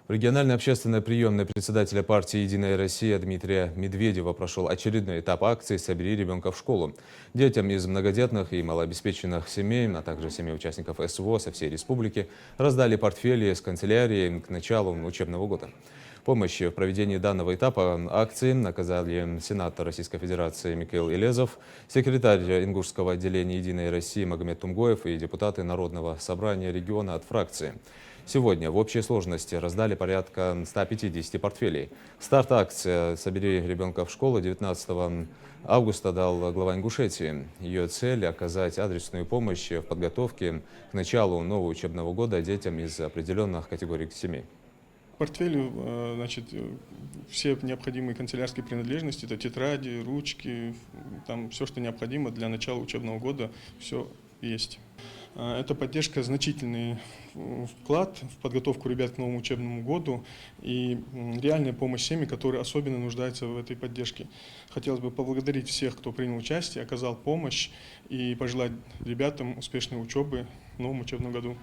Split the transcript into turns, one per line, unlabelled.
В региональной общественной приемной председателя партии «Единая Россия» Дмитрия Медведева прошел очередной этап акции «Собери ребенка в школу». Детям из многодетных и малообеспеченных семей, а также семей участников СВО со всей республики раздали портфели с канцелярии к началу учебного года. Помощь в проведении данного этапа акции оказали сенатор Российской Федерации Микаил Элезов, секретарь Ингушского отделения «Единой России» Магомед Тумгоев и депутаты Народного собрания региона от фракции. Сегодня в общей сложности раздали порядка 150 портфелей. Старт акции «Собери ребенка в школу» 19 августа дал глава Ингушетии. Ее цель – оказать адресную помощь в подготовке к началу нового учебного года детям из определенных категорий семей.
В портфеле, все необходимые канцелярские принадлежности, это тетради, ручки, там все, что необходимо для начала учебного года, все есть. Эта поддержка значительный вклад в подготовку ребят к новому учебному году и реальная помощь семьям, которые особенно нуждаются в этой поддержке. Хотелось бы поблагодарить всех, кто принял участие, оказал помощь и пожелать ребятам успешной учебы в новом учебном году.